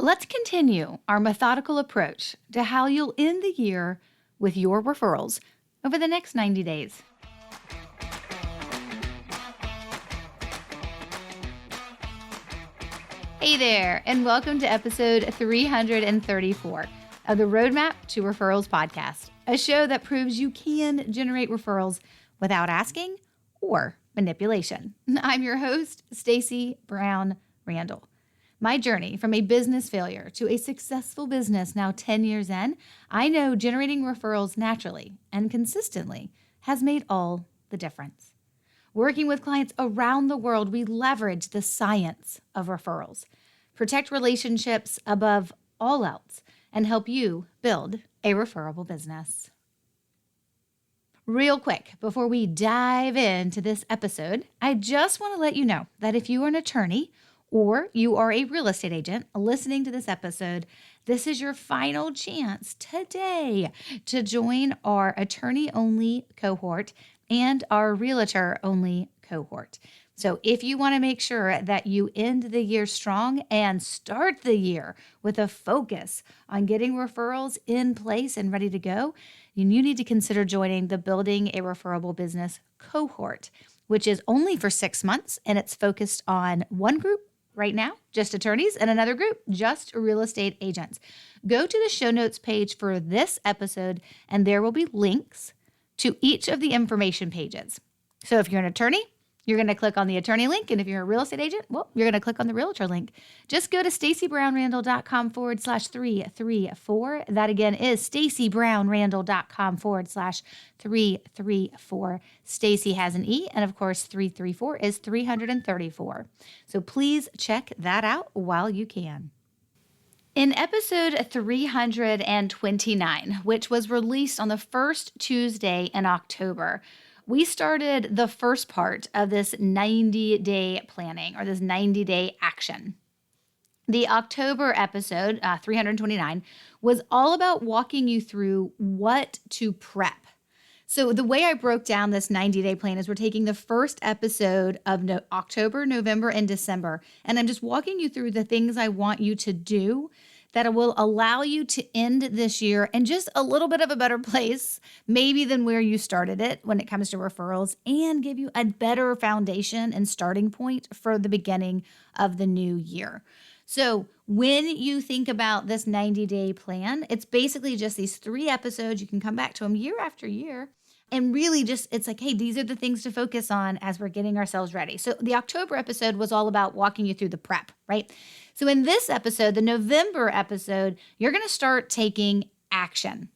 Let's continue our methodical approach to how you'll end the year with your referrals over the next 90 days. Hey there, and welcome to episode 334 of the Roadmap to Referrals podcast, a show that proves you can generate referrals without asking or manipulation. I'm your host, Stacey Brown Randall. My journey from a business failure to a successful business now 10 years in, I know generating referrals naturally and consistently has made all the difference. Working with clients around the world, we leverage the science of referrals, protect relationships above all else, and help you build a referable business. Real quick, before we dive into this episode, I just want to let you know that if you are an attorney or you are a real estate agent listening to this episode, this is your final chance today to join our attorney-only cohort and our realtor-only cohort. So if you want to make sure that you end the year strong and start the year with a focus on getting referrals in place and ready to go, you need to consider joining the Building a Referable Business cohort, which is only for 6 months, and it's focused on one group right now, just attorneys, and another group, just real estate agents. Go to the show notes page for this episode, and there will be links to each of the information pages. So if you're an attorney, you're going to click on the attorney link. And if you're a real estate agent, well, you're going to click on the realtor link. Just go to staceybrownrandall.com/334. That again is staceybrownrandall.com/334. Stacy has an E, and of course, 334 is 334. So please check that out while you can. In episode 329, which was released on the first Tuesday in October, we started the first part of this 90-day planning or this 90-day action. The October episode, 329, was all about walking you through what to prep. So the way I broke down this 90-day plan is we're taking the first episode of October, November, and December, and I'm just walking you through the things I want you to do that will allow you to end this year in just a little bit of a better place, maybe than where you started it when it comes to referrals, and give you a better foundation and starting point for the beginning of the new year. So when you think about this 90-day plan, it's basically just these 3 episodes. You can come back to them year after year. And really just, it's like, hey, these are the things to focus on as we're getting ourselves ready. So the October episode was all about walking you through the prep, right? So in this episode, the November episode, you're going to start taking action.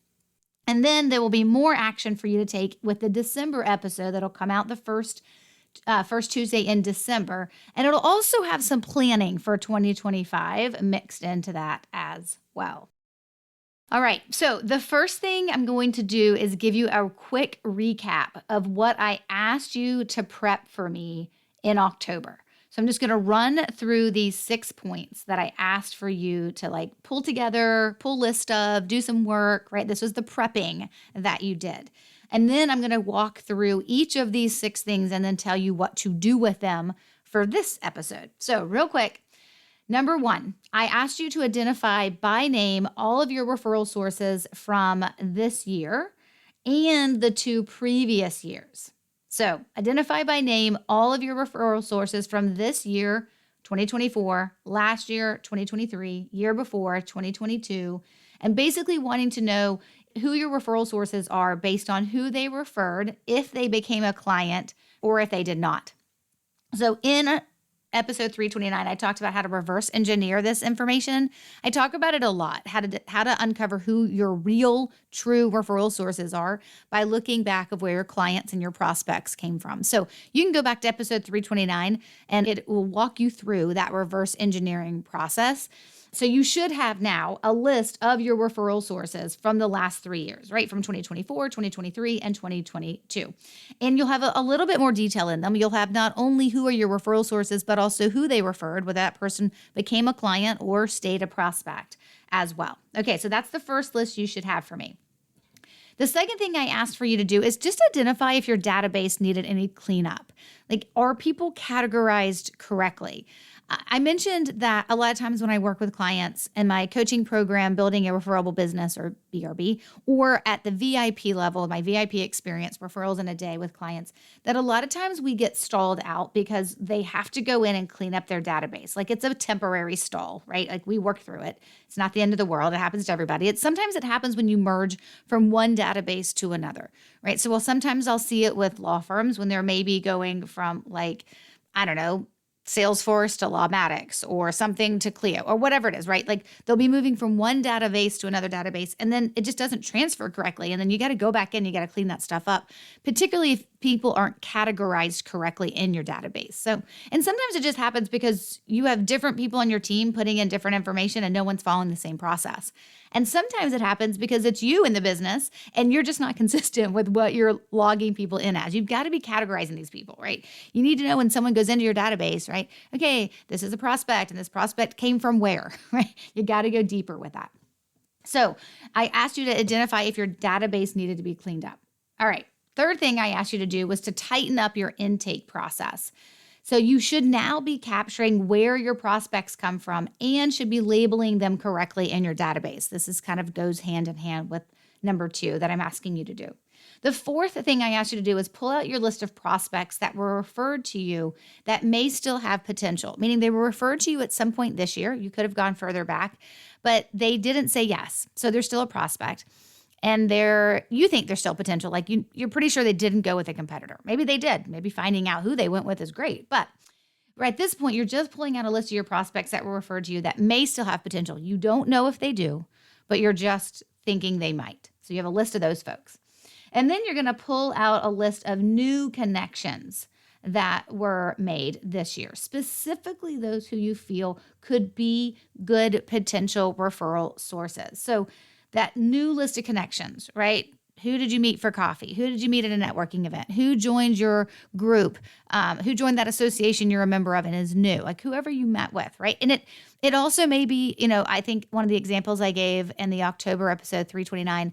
And then there will be more action for you to take with the December episode that'll come out the first Tuesday in December. And it'll also have some planning for 2025 mixed into that as well. All right, so the first thing I'm going to do is give you a quick recap of what I asked you to prep for me in October. So I'm just going to run through these 6 points that I asked for you to pull together, pull list of, do some work, right? This was the prepping that you did. And then I'm going to walk through each of these 6 things and then tell you what to do with them for this episode. So real quick. Number 1, I asked you to identify by name all of your referral sources from this year and the 2 previous years. So identify by name all of your referral sources from this year, 2024, last year, 2023, year before, 2022, and basically wanting to know who your referral sources are based on who they referred, if they became a client, or if they did not. So in episode 329, I talked about how to reverse engineer this information. I talk about it a lot, how to uncover who your real, true referral sources are by looking back of where your clients and your prospects came from. So you can go back to episode 329 and it will walk you through that reverse engineering process. So you should have now a list of your referral sources from the last 3 years, right? From 2024, 2023, and 2022. And you'll have a little bit more detail in them. You'll have not only who are your referral sources, but also who they referred, whether that person became a client or stayed a prospect as well. Okay, so that's the first list you should have for me. The second thing I asked for you to do is just identify if your database needed any cleanup. Like, are people categorized correctly? I mentioned that a lot of times when I work with clients in my coaching program, Building a Referable Business, or BRB, or at the VIP level, my VIP experience, referrals in a day with clients, that a lot of times we get stalled out because they have to go in and clean up their database. Like it's a temporary stall, right? Like we work through it. It's not the end of the world. It happens to everybody. Sometimes it happens when you merge from one database to another, right? So sometimes I'll see it with law firms when they're maybe going from like, I don't know, Salesforce to Lawmatics or something to Clio or whatever it is, right? Like they'll be moving from one database to another database and then it just doesn't transfer correctly. And then you got to go back in, you got to clean that stuff up, particularly if people aren't categorized correctly in your database. So, and sometimes it just happens because you have different people on your team putting in different information and no one's following the same process. And sometimes it happens because it's you in the business and you're just not consistent with what you're logging people in as. You've got to be categorizing these people, right? You need to know when someone goes into your database, right? Okay, this is a prospect and this prospect came from where, right? You got to go deeper with that. So I asked you to identify if your database needed to be cleaned up. All right. Third thing I asked you to do was to tighten up your intake process. So you should now be capturing where your prospects come from and should be labeling them correctly in your database. This is kind of goes hand in hand with number 2 that I'm asking you to do. The fourth thing I asked you to do is pull out your list of prospects that were referred to you that may still have potential, meaning they were referred to you at some point this year. You could have gone further back, but they didn't say yes. So they're still a prospect. And you think there's still potential. Like you're pretty sure they didn't go with a competitor. Maybe they did. Maybe finding out who they went with is great. But right at this point, you're just pulling out a list of your prospects that were referred to you that may still have potential. You don't know if they do, but you're just thinking they might. So you have a list of those folks. And then you're going to pull out a list of new connections that were made this year, specifically those who you feel could be good potential referral sources. So that new list of connections, right? Who did you meet for coffee? Who did you meet at a networking event? Who joined your group? Who joined that association you're a member of and is new? Like whoever you met with, right? And it also may be, I think one of the examples I gave in the October episode 329,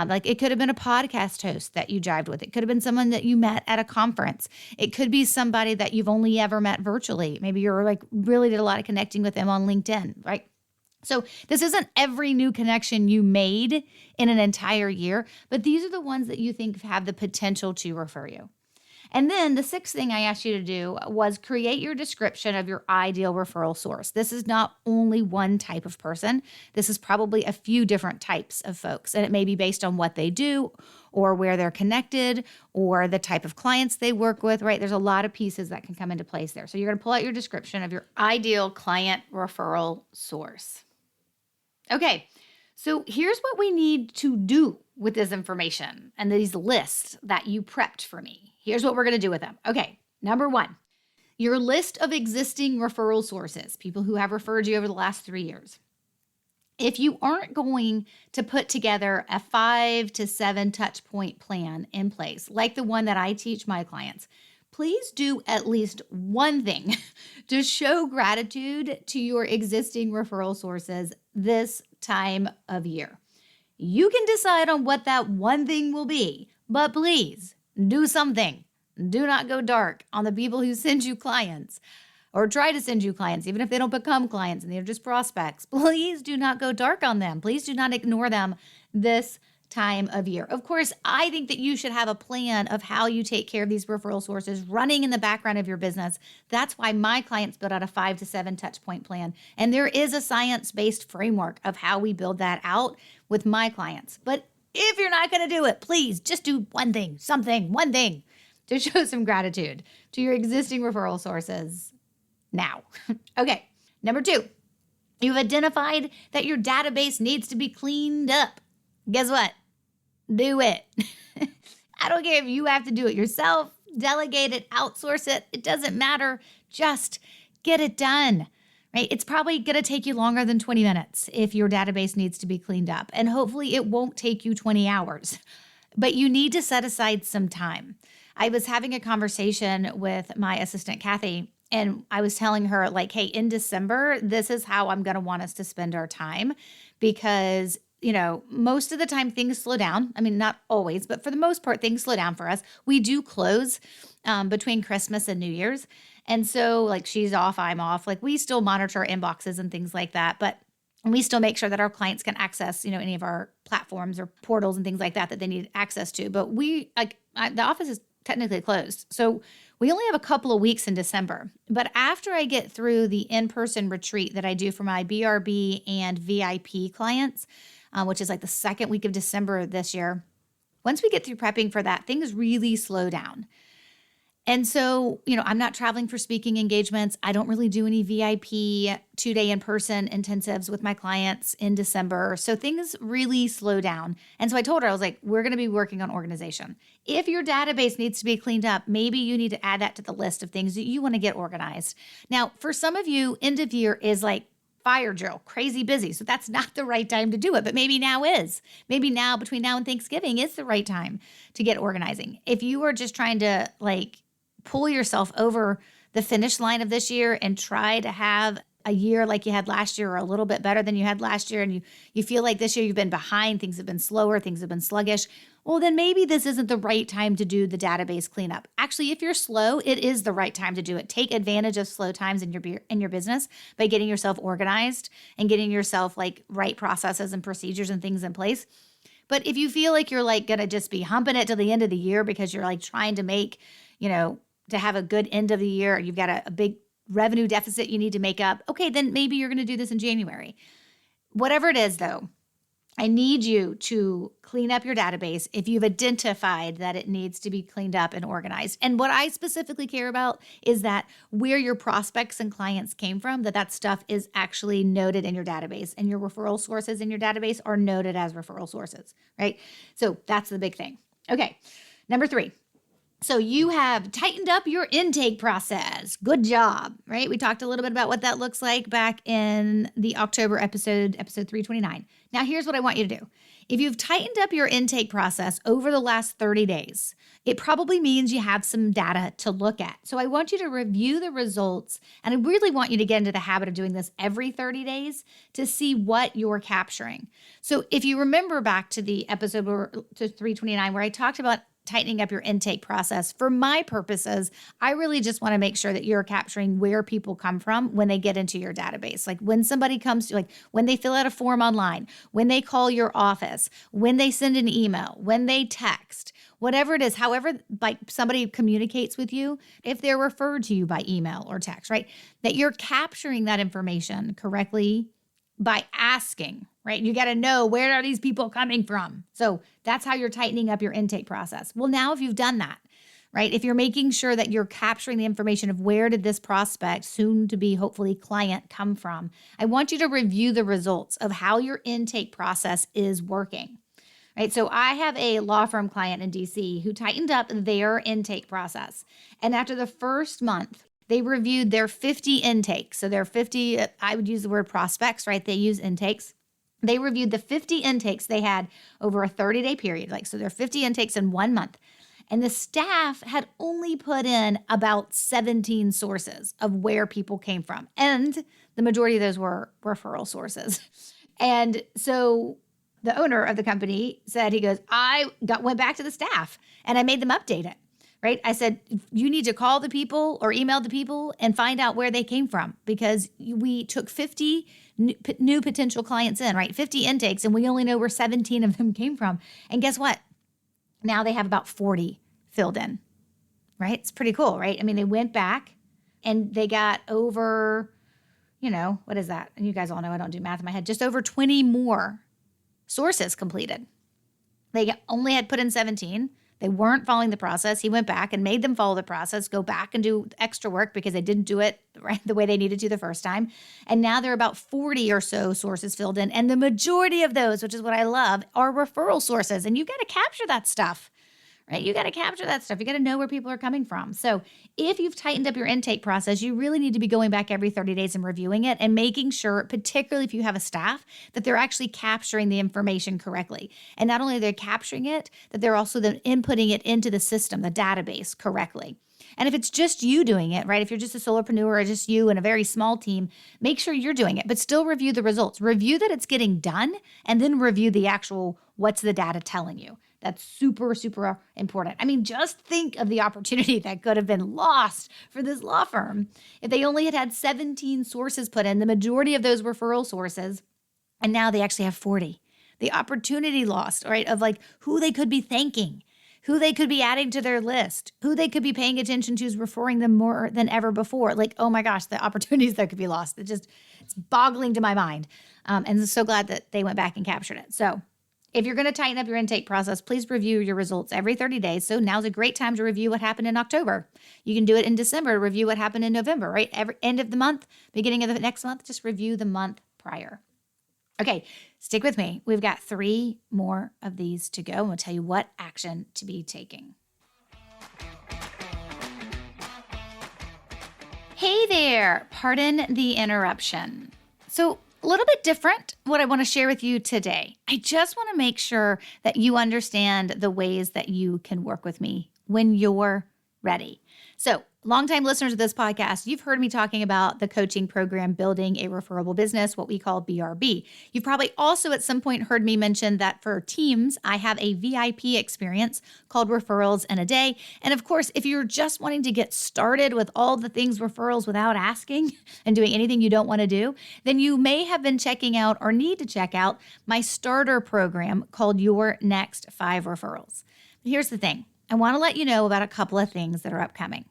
like it could have been a podcast host that you jived with. It could have been someone that you met at a conference. It could be somebody that you've only ever met virtually. Maybe you're like really did a lot of connecting with them on LinkedIn, right? So this isn't every new connection you made in an entire year, but these are the ones that you think have the potential to refer you. And then the sixth thing I asked you to do was create your description of your ideal referral source. This is not only one type of person. This is probably a few different types of folks, and it may be based on what they do or where they're connected or the type of clients they work with, right? There's a lot of pieces that can come into place there. So you're going to pull out your description of your ideal client referral source. Okay, so here's what we need to do with this information and these lists that you prepped for me. Here's what we're going to do with them. Okay, number 1, your list of existing referral sources, people who have referred you over the last 3 years. If you aren't going to put together a 5 to 7 touch point plan in place, like the one that I teach my clients, please do at least one thing to show gratitude to your existing referral sources this time of year. You can decide on what that one thing will be, but please do something. Do not go dark on the people who send you clients or try to send you clients, even if they don't become clients and they're just prospects. Please do not go dark on them. Please do not ignore them this time of year. Of course, I think that you should have a plan of how you take care of these referral sources running in the background of your business. That's why my clients build out a 5 to 7 touch point plan. And there is a science-based framework of how we build that out with my clients. But if you're not going to do it, please just do one thing to show some gratitude to your existing referral sources now. Okay, number 2, you've identified that your database needs to be cleaned up. Guess what? Do it. I don't care if you have to do it yourself, delegate it, outsource it. It doesn't matter. Just get it done, right? It's probably going to take you longer than 20 minutes if your database needs to be cleaned up. And hopefully it won't take you 20 hours, but you need to set aside some time. I was having a conversation with my assistant, Kathy, and I was telling her like, hey, in December, this is how I'm going to want us to spend our time because most of the time things slow down. I mean, not always, but for the most part, things slow down for us. We do close between Christmas and New Year's. And so like she's off, I'm off. Like we still monitor our inboxes and things like that, but we still make sure that our clients can access, any of our platforms or portals and things like that they need access to. But the office is technically closed. So we only have a couple of weeks in December. But after I get through the in-person retreat that I do for my BRB and VIP clients, which is like the second week of December this year, once we get through prepping for that, things really slow down. And so, I'm not traveling for speaking engagements. I don't really do any VIP 2-day in-person intensives with my clients in December. So things really slow down. And so I told her, I was like, we're going to be working on organization. If your database needs to be cleaned up, maybe you need to add that to the list of things that you want to get organized. Now, for some of you, end of year is like fire drill, crazy busy. So that's not the right time to do it, but maybe now is. Maybe now, between now and Thanksgiving, is the right time to get organizing. If you are just trying to pull yourself over the finish line of this year and try to have a year like you had last year or a little bit better than you had last year, and you feel like this year you've been behind, things have been slower, things have been sluggish, well, then maybe this isn't the right time to do the database cleanup. Actually, if you're slow, it is the right time to do it. Take advantage of slow times in your business by getting yourself organized and getting yourself right processes and procedures and things in place. But if you feel like you're going to just be humping it till the end of the year because you're trying to make, to have a good end of the year, you've got a big revenue deficit you need to make up, okay, then maybe you're going to do this in January. Whatever it is, though, I need you to clean up your database if you've identified that it needs to be cleaned up and organized. And what I specifically care about is that where your prospects and clients came from, that stuff is actually noted in your database, and your referral sources in your database are noted as referral sources, right? So that's the big thing. Okay, number 3. So you have tightened up your intake process. Good job, right? We talked a little bit about what that looks like back in the October episode 329. Now, here's what I want you to do. If you've tightened up your intake process over the last 30 days, it probably means you have some data to look at. So I want you to review the results, and I really want you to get into the habit of doing this every 30 days to see what you're capturing. So if you remember back to the episode to 329 where I talked about tightening up your intake process, for my purposes, I really just want to make sure that you're capturing where people come from when they get into your database. Like when somebody comes to, when they fill out a form online, when they call your office, when they send an email, when they text, whatever it is, however, somebody communicates with you, if they're referred to you by email or text, right? That you're capturing that information correctly by asking, right? You got to know, where are these people coming from? So that's how you're tightening up your intake process. Well, now if you've done that, right? If you're making sure that you're capturing the information of where did this prospect, soon to be hopefully client, come from, I want you to review the results of how your intake process is working, right? So I have a law firm client in DC who tightened up their intake process. And after the first month, they reviewed their 50 intakes. So their 50, I would use the word prospects, right? They use intakes. They reviewed the 50 intakes they had over a 30-day period. So their 50 intakes in 1 month. And the staff had only put in about 17 sources of where people came from. And the majority of those were referral sources. And so the owner of the company said, he goes, went back to the staff and I made them update it. Right? I said, you need to call the people or email the people and find out where they came from, because we took 50 new potential clients in, right? 50 intakes, and we only know where 17 of them came from. And guess what? Now they have about 40 filled in, right? It's pretty cool, right? I mean, they went back and they got over, what is that? And you guys all know I don't do math in my head, just over 20 more sources completed. They only had put in 17. They weren't following the process. He went back and made them follow the process, go back and do extra work because they didn't do it right the way they needed to the first time. And now there are about 40 or so sources filled in. And the majority of those, which is what I love, are referral sources. And you got to capture that stuff, right? You got to capture that stuff. You got to know where people are coming from. So if you've tightened up your intake process, you really need to be going back every 30 days and reviewing it and making sure, particularly if you have a staff, that they're actually capturing the information correctly. And not only are they capturing it, that they're also then inputting it into the system, the database, correctly. And if it's just you doing it, right? If you're just a solopreneur or just you and a very small team, make sure you're doing it, but still review the results. Review that it's getting done, and then review the actual, what's the data telling you? That's super, super important. I mean, just think of the opportunity that could have been lost for this law firm if they only had 17 sources put in, the majority of those referral sources, and now they actually have 40. The opportunity lost, right, of like who they could be thanking, who they could be adding to their list, who they could be paying attention to is referring them more than ever before. Like, oh my gosh, the opportunities that could be lost. It's boggling to my mind. And I'm so glad that they went back and captured it. So if you're going to tighten up your intake process, please review your results every 30 days. So now's a great time to review what happened in October. You can do it in December, review what happened in November, right? Every end of the month, beginning of the next month, just review the month prior. Okay, stick with me. We've got 3 more of these to go, and we'll tell you what action to be taking. Hey there, pardon the interruption. So a little bit different what I want to share with you today. I just want to make sure that you understand the ways that you can work with me when you're ready. So longtime listeners of this podcast, you've heard me talking about the coaching program, Building a Referable Business, what we call BRB. You've probably also at some point heard me mention that for teams, I have a VIP experience called Referrals in a Day. And of course, if you're just wanting to get started with all the things referrals without asking and doing anything you don't want to do, then you may have been checking out or need to check out my starter program called Your Next 5 Referrals. But here's the thing. I want to let you know about a couple of things that are upcoming.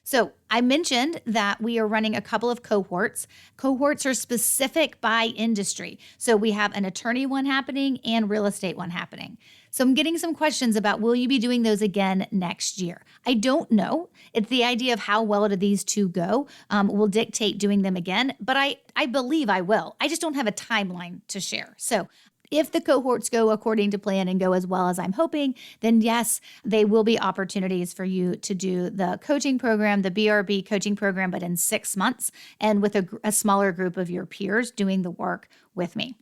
So I mentioned that we are running a couple of cohorts. Cohorts are specific by industry. So we have an attorney one happening and real estate one happening. So I'm getting some questions about, will you be doing those again next year? I don't know. It's the idea of how well do these two go will dictate doing them again, but I believe I will. I just don't have a timeline to share. So if the cohorts go according to plan and go as well as I'm hoping, then yes, they will be opportunities for you to do the coaching program, the BRB coaching program, but in 6 months and with a smaller group of your peers doing the work with me.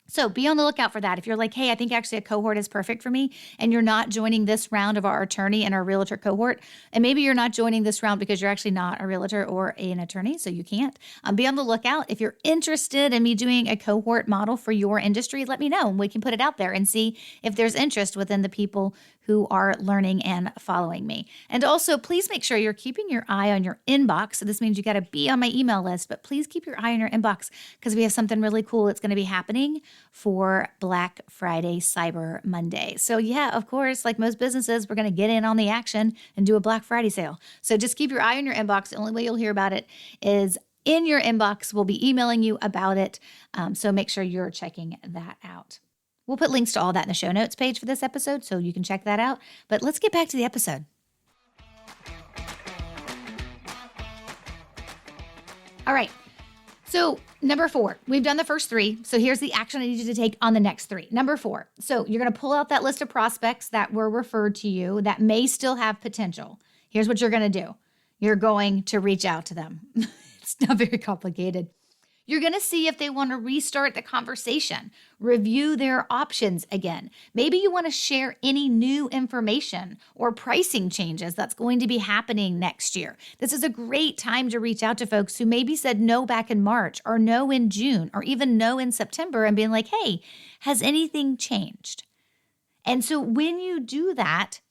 So be on the lookout for that. If you're like, hey, I think actually a cohort is perfect for me, and you're not joining this round of our attorney and our realtor cohort, and maybe you're not joining this round because you're actually not a realtor or an attorney, so you can't, be on the lookout. If you're interested in me doing a cohort model for your industry, let me know, and we can put it out there and see if there's interest within the people who are learning and following me. And also, please make sure you're keeping your eye on your inbox. So this means you got to be on my email list, but please keep your eye on your inbox because we have something really cool that's going to be happening for Black Friday, Cyber Monday. So yeah, of course, like most businesses, we're going to get in on the action and do a Black Friday sale. So just keep your eye on your inbox. The only way you'll hear about it is in your inbox. We'll be emailing you about it. So make sure you're checking that out. We'll put links to all that in the show notes page for this episode, so you can check that out. But let's get back to the episode. All right. So number 4, we've done the first 3. So here's the action I need you to take on the next 3. Number 4. So you're going to pull out that list of prospects that were referred to you that may still have potential. Here's what you're going to do. You're going to reach out to them. It's not very complicated. You're going to see if they want to restart the conversation, review their options again. Maybe you want to share any new information or pricing changes that's going to be happening next year. This is a great time to reach out to folks who maybe said no back in March or no in June or even no in September and being like, hey, has anything changed? And so when you do that,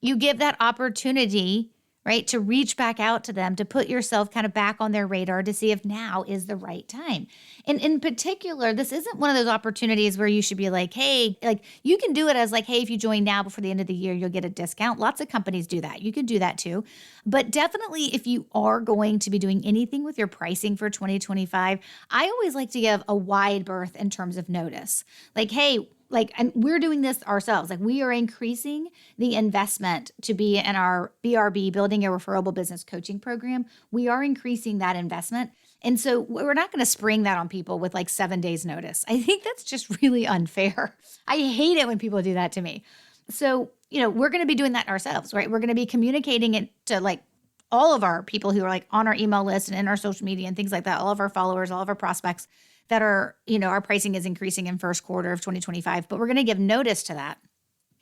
you give that opportunity, right, to reach back out to them, to put yourself kind of back on their radar to see if now is the right time. And in particular, this isn't one of those opportunities where you should be like, hey, like you can do it as like, hey, if you join now before the end of the year, you'll get a discount. Lots of companies do that. You can do that too. But definitely if you are going to be doing anything with your pricing for 2025, I always like to give a wide berth in terms of notice. Like, hey, and we're doing this ourselves. Like we are increasing the investment to be in our BRB, Building a Referable Business coaching program. We are increasing that investment. And so we're not going to spring that on people with like 7 days notice. I think that's just really unfair. I hate it when people do that to me. So, we're going to be doing that ourselves, right? We're going to be communicating it to like all of our people who are like on our email list and in our social media and things like that, all of our followers, all of our prospects that are, our pricing is increasing in first quarter of 2025, but we're going to give notice to that.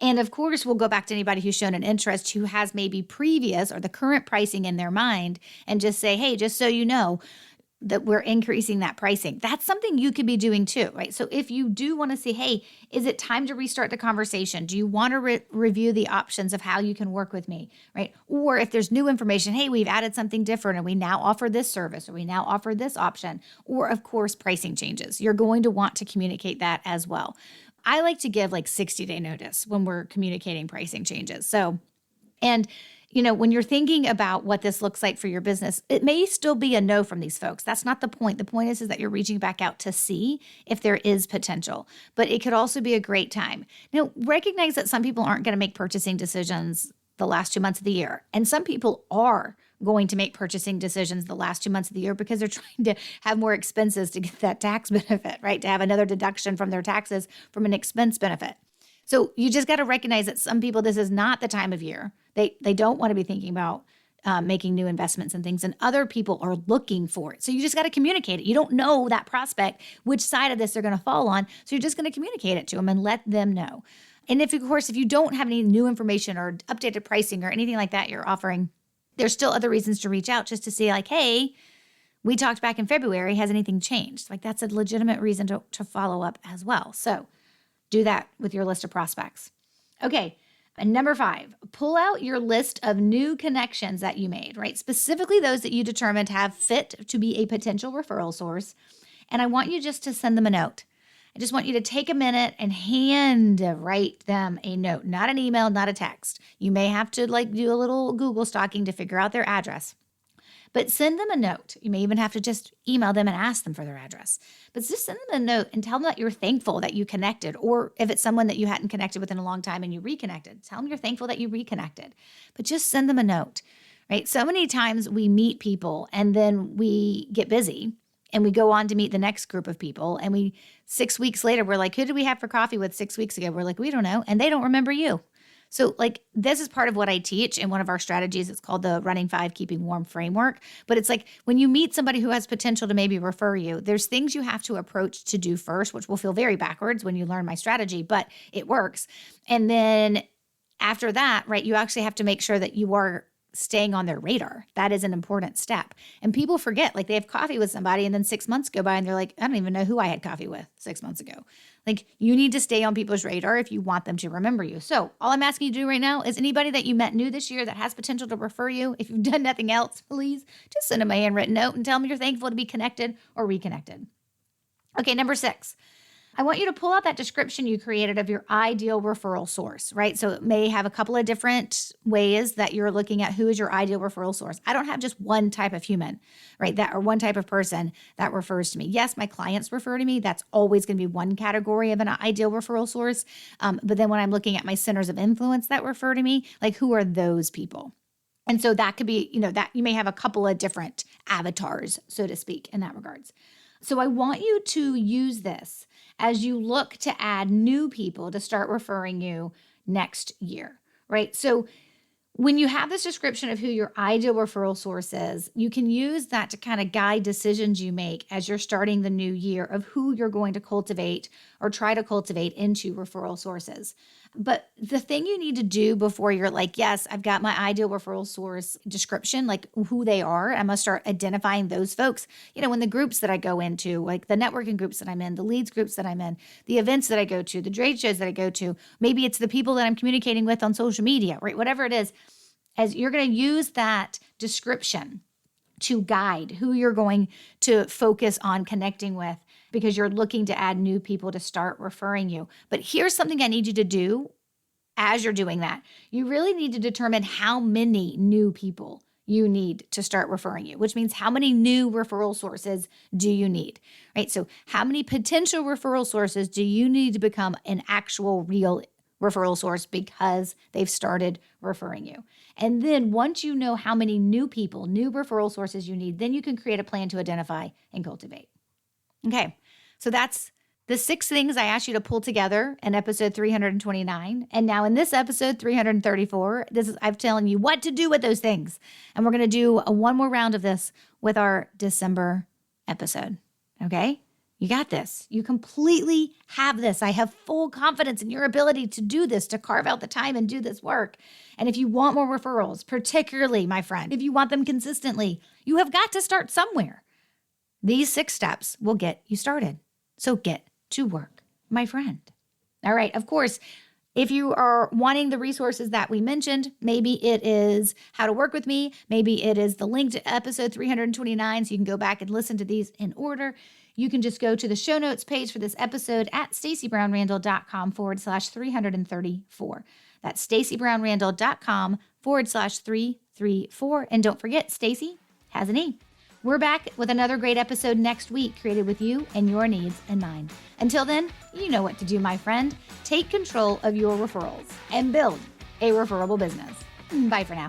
And of course, we'll go back to anybody who's shown an interest who has maybe previous or the current pricing in their mind and just say, hey, just so you know, that we're increasing that pricing. That's something you could be doing too, right? So if you do want to say, hey, is it time to restart the conversation? Do you want to review the options of how you can work with me, right? Or if there's new information, hey, we've added something different and we now offer this service or we now offer this option, or of course, pricing changes. You're going to want to communicate that as well. I like to give like 60-day notice when we're communicating pricing changes. And when you're thinking about what this looks like for your business, it may still be a no from these folks. That's not the point. The point is that you're reaching back out to see if there is potential, but it could also be a great time. Now, recognize that some people aren't going to make purchasing decisions the last 2 months of the year. And some people are going to make purchasing decisions the last 2 months of the year because they're trying to have more expenses to get that tax benefit, right? To have another deduction from their taxes from an expense benefit. So you just got to recognize that some people, this is not the time of year. They don't want to be thinking about making new investments and things, and other people are looking for it. So you just got to communicate it. You don't know that prospect, which side of this they're going to fall on. So you're just going to communicate it to them and let them know. And if you don't have any new information or updated pricing or anything like that you're offering, there's still other reasons to reach out just to see like, hey, we talked back in February. Has anything changed? Like that's a legitimate reason to follow up as well. So do that with your list of prospects. Okay. And number 5, pull out your list of new connections that you made, right? Specifically those that you determined have fit to be a potential referral source. And I want you just to send them a note. I just want you to take a minute and hand write them a note, not an email, not a text. You may have to do a little Google stalking to figure out their address. But send them a note. You may even have to just email them and ask them for their address. But just send them a note and tell them that you're thankful that you connected. Or if it's someone that you hadn't connected with in a long time and you reconnected, tell them you're thankful that you reconnected. But just send them a note, right? So many times we meet people and then we get busy and we go on to meet the next group of people. And 6 weeks later, we're like, who did we have for coffee with 6 weeks ago? We're like, we don't know. And they don't remember you. So this is part of what I teach in one of our strategies. It's called the Running 5 Keeping Warm framework. But it's like when you meet somebody who has potential to maybe refer you, there's things you have to approach to do first, which will feel very backwards when you learn my strategy, but it works. And then after that, right, you actually have to make sure that you are staying on their radar. That is an important step. And people forget, they have coffee with somebody and then 6 months go by and they're like, I don't even know who I had coffee with 6 months ago. You need to stay on people's radar if you want them to remember you. So all I'm asking you to do right now is anybody that you met new this year that has potential to refer you, if you've done nothing else, please just send them a handwritten note and tell them you're thankful to be connected or reconnected. Okay, number 6. I want you to pull out that description you created of your ideal referral source, right? So it may have a couple of different ways that you're looking at who is your ideal referral source. I don't have just one type of human, right? Or one type of person that refers to me. Yes, my clients refer to me. That's always going to be one category of an ideal referral source. But then when I'm looking at my centers of influence that refer to me, who are those people? And so that could be, that you may have a couple of different avatars, so to speak, in that regards. So I want you to use this as you look to add new people to start referring you next year, right? So when you have this description of who your ideal referral source is, you can use that to kind of guide decisions you make as you're starting the new year of who you're going to cultivate or try to cultivate into referral sources. But the thing you need to do before you're like, yes, I've got my ideal referral source description, who they are, I must start identifying those folks. In the groups that I go into, the networking groups that I'm in, the leads groups that I'm in, the events that I go to, the trade shows that I go to, maybe it's the people that I'm communicating with on social media, right? Whatever it is, as you're going to use that description to guide who you're going to focus on connecting with because you're looking to add new people to start referring you. But here's something I need you to do as you're doing that. You really need to determine how many new people you need to start referring you, which means how many new referral sources do you need, right? So how many potential referral sources do you need to become an actual real referral source because they've started referring you? And then once you know how many new people, new referral sources you need, then you can create a plan to identify and cultivate. Okay, so that's the 6 things I asked you to pull together in episode 329. And now in this episode 334, I'm telling you what to do with those things. And we're going to do one more round of this with our December episode. Okay? You got this. You completely have this. I have full confidence in your ability to do this, to carve out the time and do this work. And if you want more referrals, particularly, my friend, if you want them consistently, you have got to start somewhere. These 6 steps will get you started. So get to work, my friend. All right. Of course, if you are wanting the resources that we mentioned, maybe it is how to work with me. Maybe it is the link to episode 329, so you can go back and listen to these in order. You can just go to the show notes page for this episode at stacybrownrandall.com/334. That's stacybrownrandall.com/334. And don't forget, Stacy has an E. We're back with another great episode next week, created with you and your needs in mind. Until then, you know what to do, my friend. Take control of your referrals and build a referable business. Bye for now.